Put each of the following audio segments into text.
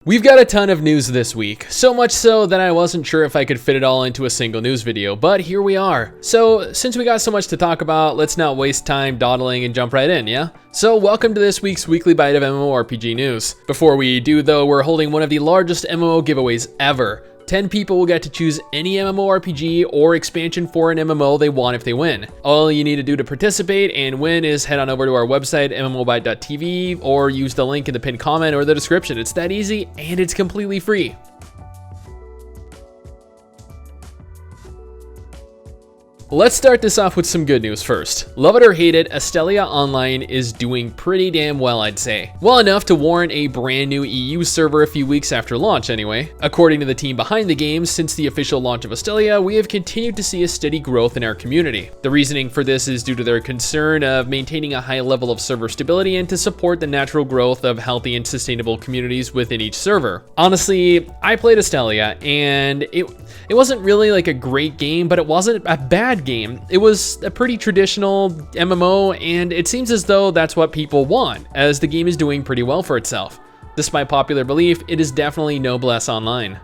We've got a ton of news this week, so much so that I wasn't sure if I could fit it all into a single news video, but here we are. So since we got so much to talk about, let's not waste time dawdling and jump right in, yeah? So welcome to this week's Weekly Byte of MMORPG news. Before we do though, we're holding one of the largest MMO giveaways ever. 10 people will get to choose any MMORPG or expansion for an MMO they want if they win. All you need to do to participate and win is head on over to our website, mmobyte.tv, or use the link in the pinned comment or the description. It's that easy, and it's completely free. Let's start this off with some good news first. Love it or hate it, Astellia Online is doing pretty damn well, I'd say. Well enough to warrant a brand new EU server a few weeks after launch anyway. According to the team behind the game, since the official launch of Astellia, we have continued to see a steady growth in our community. The reasoning for this is due to their concern of maintaining a high level of server stability and to support the natural growth of healthy and sustainable communities within each server. Honestly, I played Astellia and it wasn't really like a great game, but it wasn't a bad game. It was a pretty traditional MMO, and it seems as though that's what people want, as the game is doing pretty well for itself. Despite popular belief, it is definitely noblesse online.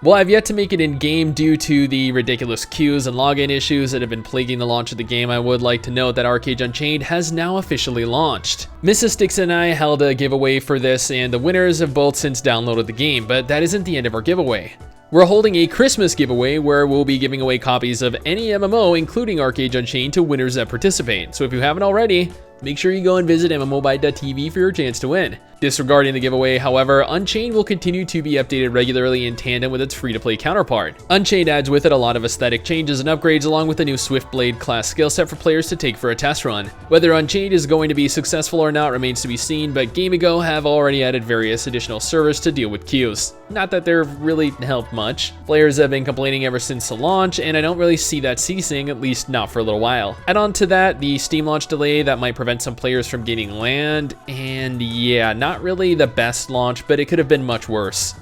Well, I've yet to make it in-game due to the ridiculous queues and login issues that have been plaguing the launch of the game. I would like to note that ArcheAge Unchained has now officially launched. Mrs. Sticks and I held a giveaway for this, and the winners have both since downloaded the game, but that isn't the end of our giveaway. We're holding a Christmas giveaway where we'll be giving away copies of any MMO, including ArcheAge Unchained, to winners that participate. So if you haven't already, make sure you go and visit mmobyte.tv for your chance to win. Disregarding the giveaway, however, Unchained will continue to be updated regularly in tandem with its free-to-play counterpart. Unchained adds with it a lot of aesthetic changes and upgrades, along with a new Swiftblade class skill set for players to take for a test run. Whether Unchained is going to be successful or not remains to be seen, but GW2 have already added various additional servers to deal with queues. Not that they've really helped much. Players have been complaining ever since the launch, and I don't really see that ceasing, at least not for a little while. Add on to that the Steam launch delay that might prevent some players from gaining land, and yeah, not really the best launch, but it could have been much worse.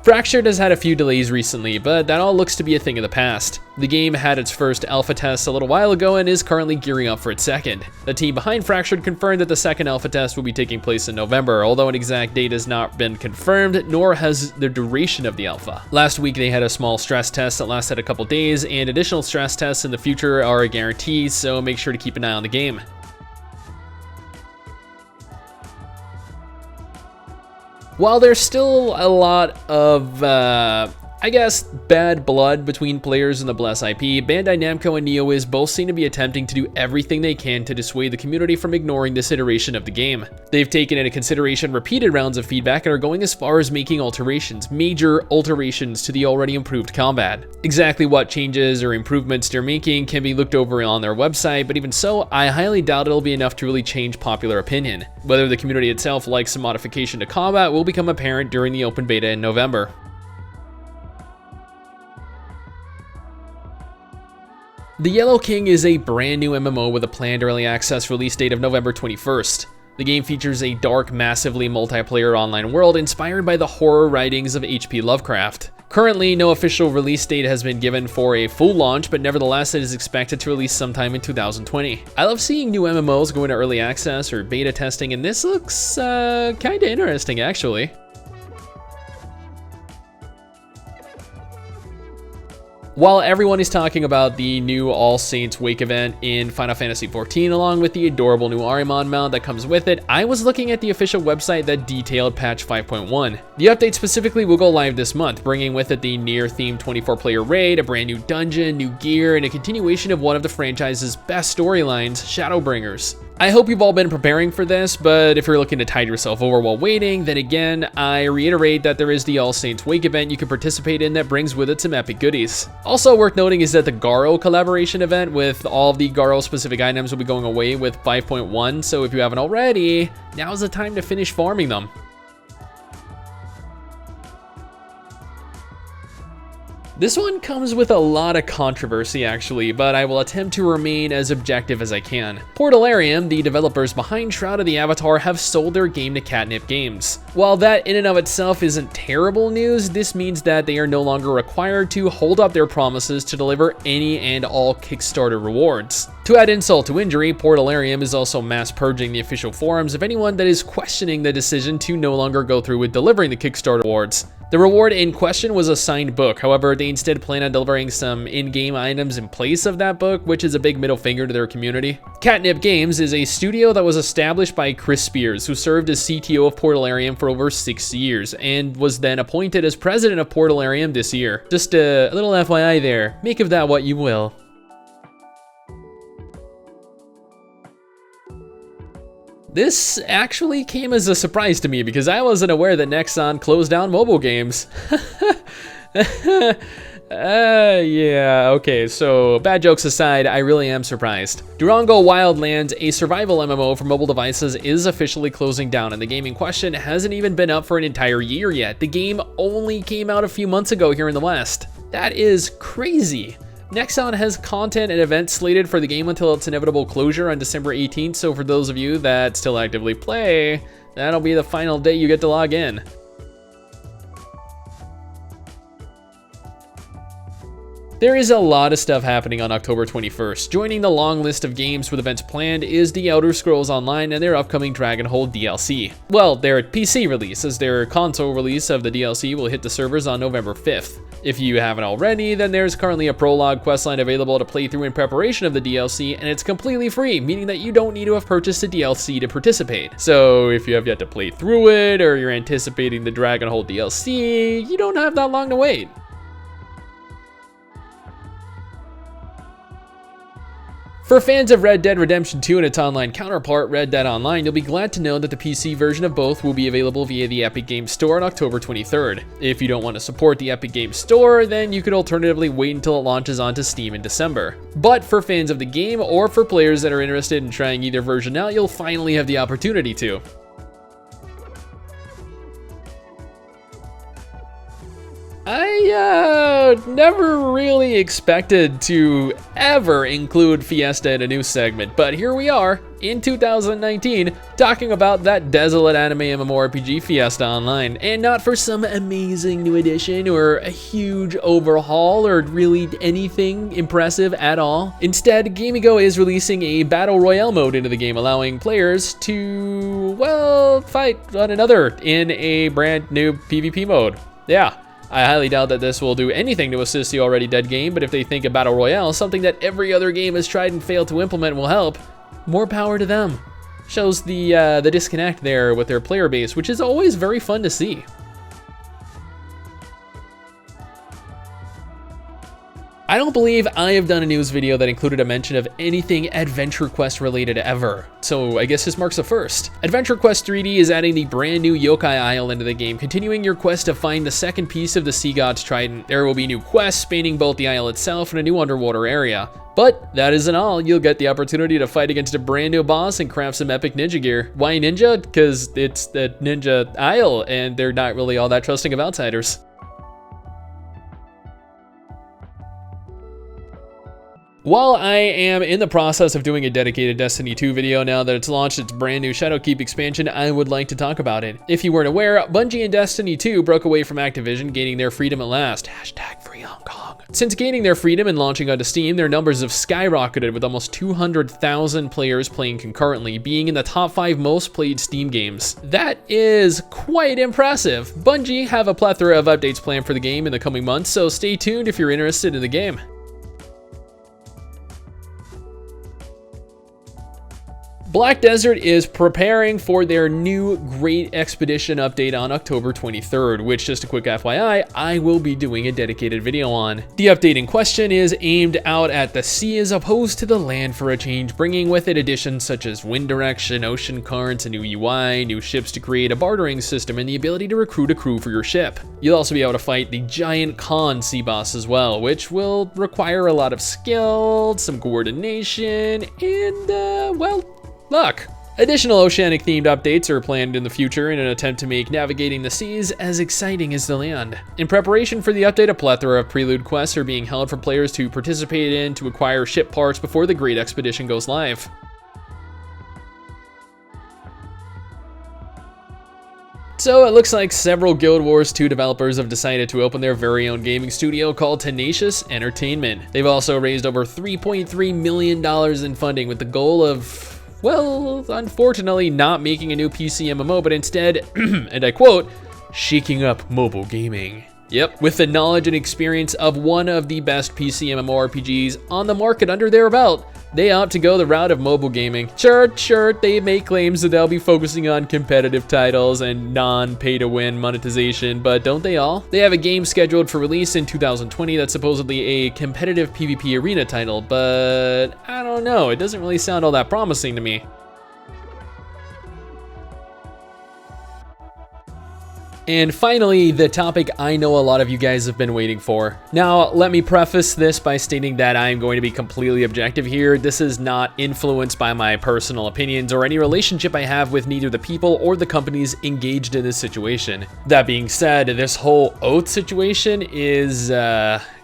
Fractured has had a few delays recently, but that all looks to be a thing of the past. The game had its first alpha test a little while ago and is currently gearing up for its second. The team behind Fractured confirmed that the second alpha test will be taking place in November, although an exact date has not been confirmed, nor has the duration of the alpha. Last week they had a small stress test that lasted a couple days, and additional stress tests in the future are a guarantee, so make sure to keep an eye on the game. While there's still a lot of, I guess, bad blood between players in the Bless IP, Bandai Namco and NeoWiz both seem to be attempting to do everything they can to dissuade the community from ignoring this iteration of the game. They've taken into consideration repeated rounds of feedback and are going as far as making major alterations to the already improved combat. Exactly what changes or improvements they're making can be looked over on their website, but even so, I highly doubt it'll be enough to really change popular opinion. Whether the community itself likes some modification to combat will become apparent during the open beta in November. The Yellow King is a brand new MMO with a planned early access release date of November 21st. The game features a dark, massively multiplayer online world inspired by the horror writings of H.P. Lovecraft. Currently, no official release date has been given for a full launch, but nevertheless it is expected to release sometime in 2020. I love seeing new MMOs go into early access or beta testing, and this looks kinda interesting actually. While everyone is talking about the new All Saints Wake event in Final Fantasy XIV along with the adorable new Ahriman mount that comes with it, I was looking at the official website that detailed patch 5.1. The update specifically will go live this month, bringing with it the Nier-themed 24-player raid, a brand new dungeon, new gear, and a continuation of one of the franchise's best storylines, Shadowbringers. I hope you've all been preparing for this, but if you're looking to tide yourself over while waiting, then again, I reiterate that there is the All Saints Wake event you can participate in that brings with it some epic goodies. Also worth noting is that the Garo collaboration event with all of the Garo specific items will be going away with 5.1, so if you haven't already, now's the time to finish farming them. This one comes with a lot of controversy actually, but I will attempt to remain as objective as I can. Portalarium, the developers behind Shroud of the Avatar, have sold their game to Catnip Games. While that in and of itself isn't terrible news, this means that they are no longer required to hold up their promises to deliver any and all Kickstarter rewards. To add insult to injury, Portalarium is also mass purging the official forums of anyone that is questioning the decision to no longer go through with delivering the Kickstarter rewards. The reward in question was a signed book, however, they instead plan on delivering some in-game items in place of that book, which is a big middle finger to their community. Catnip Games is a studio that was established by Chris Spears, who served as CTO of Portalarium for over 6 years, and was then appointed as president of Portalarium this year. Just a little FYI there, make of that what you will. This actually came as a surprise to me because I wasn't aware that Nexon closed down mobile games. Yeah, okay, so bad jokes aside, I really am surprised. Durango Wild Lands, a survival MMO for mobile devices, is officially closing down, and the game in question hasn't even been up for an entire year yet. The game only came out a few months ago here in the West. That is crazy. Nexon has content and events slated for the game until its inevitable closure on December 18th, so for those of you that still actively play, that'll be the final day you get to log in. There is a lot of stuff happening on October 21st. Joining the long list of games with events planned is The Elder Scrolls Online and their upcoming Dragonhold DLC. Well, their PC release, as their console release of the DLC will hit the servers on November 5th. If you haven't already, then there's currently a prologue questline available to play through in preparation of the DLC, and it's completely free, meaning that you don't need to have purchased the DLC to participate. So if you have yet to play through it, or you're anticipating the Dragonhold DLC, you don't have that long to wait. For fans of Red Dead Redemption 2 and its online counterpart, Red Dead Online, you'll be glad to know that the PC version of both will be available via the Epic Games Store on October 23rd. If you don't want to support the Epic Games Store, then you could alternatively wait until it launches onto Steam in December. But for fans of the game, or for players that are interested in trying either version out, you'll finally have the opportunity to. I never really expected to ever include Fiesta in a news segment, but here we are in 2019 talking about that desolate anime MMORPG Fiesta Online, and not for some amazing new addition or a huge overhaul or really anything impressive at all. Instead, GameGo is releasing a Battle Royale mode into the game, allowing players to, well, fight one another in a brand new PvP mode. Yeah. I highly doubt that this will do anything to assist the already dead game, but if they think a Battle Royale, something that every other game has tried and failed to implement, will help, more power to them. Shows the disconnect there with their player base, which is always very fun to see. I don't believe I have done a news video that included a mention of anything AdventureQuest related ever, so I guess this marks a first. AdventureQuest 3D is adding the brand new Yokai Isle into the game, continuing your quest to find the second piece of the Sea God's Trident. There will be new quests spanning both the isle itself and a new underwater area. But that isn't all, you'll get the opportunity to fight against a brand new boss and craft some epic ninja gear. Why ninja? Because it's the Ninja Isle, and they're not really all that trusting of outsiders. While I am in the process of doing a dedicated Destiny 2 video now that it's launched its brand new Shadowkeep expansion, I would like to talk about it. If you weren't aware, Bungie and Destiny 2 broke away from Activision, gaining their freedom at last. #Free Hong Kong. Since gaining their freedom and launching onto Steam, their numbers have skyrocketed, with almost 200,000 players playing concurrently, being in the top 5 most played Steam games. That is quite impressive. Bungie have a plethora of updates planned for the game in the coming months, so stay tuned if you're interested in the game. Black Desert is preparing for their new Great Expedition update on October 23rd, which, just a quick FYI, I will be doing a dedicated video on. The update in question is aimed out at the sea as opposed to the land for a change, bringing with it additions such as wind direction, ocean currents, a new UI, new ships to create a bartering system, and the ability to recruit a crew for your ship. You'll also be able to fight the giant Khan sea boss as well, which will require a lot of skill, some coordination, and, well, luck. Additional oceanic-themed updates are planned in the future in an attempt to make navigating the seas as exciting as the land. In preparation for the update, a plethora of prelude quests are being held for players to participate in to acquire ship parts before the Great Expedition goes live. So it looks like several Guild Wars 2 developers have decided to open their very own gaming studio called Tenacious Entertainment. They've also raised over $3.3 million in funding with the goal of, well, unfortunately not making a new PC MMO, but instead, and I quote, shaking up mobile gaming. Yep, with the knowledge and experience of one of the best PC MMORPGs on the market under their belt, they opt to go the route of mobile gaming. Sure, they make claims that they'll be focusing on competitive titles and non-pay-to-win monetization, but don't they all? They have a game scheduled for release in 2020 that's supposedly a competitive PvP arena title, but I don't know, it doesn't really sound all that promising to me. And finally, the topic I know a lot of you guys have been waiting for. Now, let me preface this by stating that I'm going to be completely objective here. This is not influenced by my personal opinions or any relationship I have with neither the people or the companies engaged in this situation. That being said, this whole Oath situation is,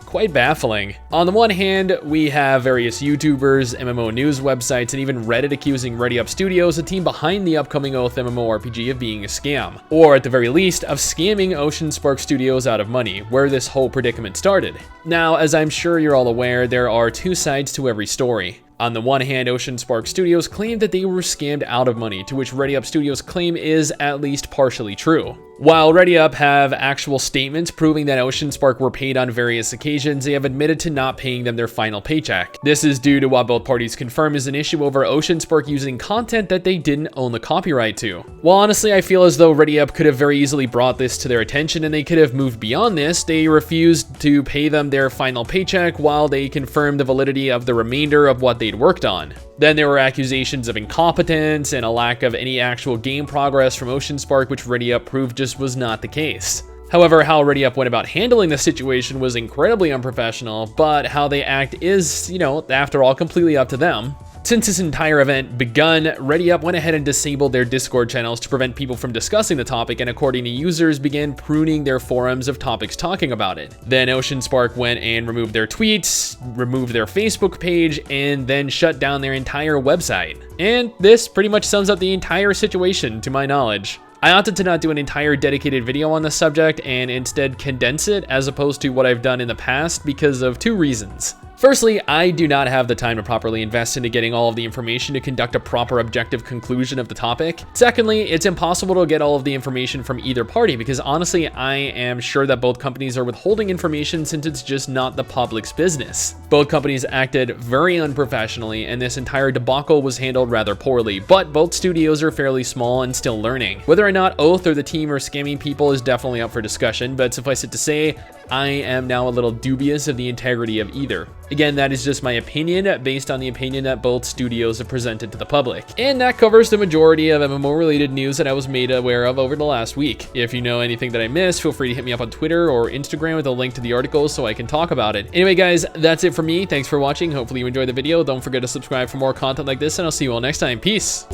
quite baffling. On the one hand, we have various YouTubers, MMO news websites, and even Reddit accusing ReadyUp Studios, the team behind the upcoming Oath MMORPG, of being a scam, or at the very least, of scamming Oceanspark Studios out of money, where this whole predicament started. Now, as I'm sure you're all aware, there are two sides to every story. On the one hand, Oceanspark Studios claimed that they were scammed out of money, to which ReadyUp Studios' claim is at least partially true. While ReadyUp have actual statements proving that Oceanspark were paid on various occasions, they have admitted to not paying them their final paycheck. This is due to what both parties confirm is an issue over Oceanspark using content that they didn't own the copyright to. While honestly, I feel as though ReadyUp could have very easily brought this to their attention and they could have moved beyond this, they refused to pay them their final paycheck while they confirmed the validity of the remainder of what they'd worked on. Then there were accusations of incompetence and a lack of any actual game progress from Oceanspark, which ReadyUp proved just was not the case. However, how ReadyUp went about handling the situation was incredibly unprofessional, but how they act is, after all, completely up to them. Since this entire event begun, ReadyUp went ahead and disabled their Discord channels to prevent people from discussing the topic, and according to users, began pruning their forums of topics talking about it. Then Oceanspark went and removed their tweets, removed their Facebook page, and then shut down their entire website. And this pretty much sums up the entire situation, to my knowledge. I opted to not do an entire dedicated video on this subject and instead condense it as opposed to what I've done in the past because of two reasons. Firstly, I do not have the time to properly invest into getting all of the information to conduct a proper objective conclusion of the topic. Secondly, it's impossible to get all of the information from either party because honestly, I am sure that both companies are withholding information since it's just not the public's business. Both companies acted very unprofessionally and this entire debacle was handled rather poorly, but both studios are fairly small and still learning. Whether or not Oath or the team are scamming people is definitely up for discussion, but suffice it to say, I am now a little dubious of the integrity of either. Again, that is just my opinion based on the opinion that both studios have presented to the public. And that covers the majority of MMO related news that I was made aware of over the last week. If you know anything that I missed, feel free to hit me up on Twitter or Instagram with a link to the article so I can talk about it. Anyway guys, that's it for me. Thanks for watching. Hopefully you enjoyed the video. Don't forget to subscribe for more content like this and I'll see you all next time. Peace.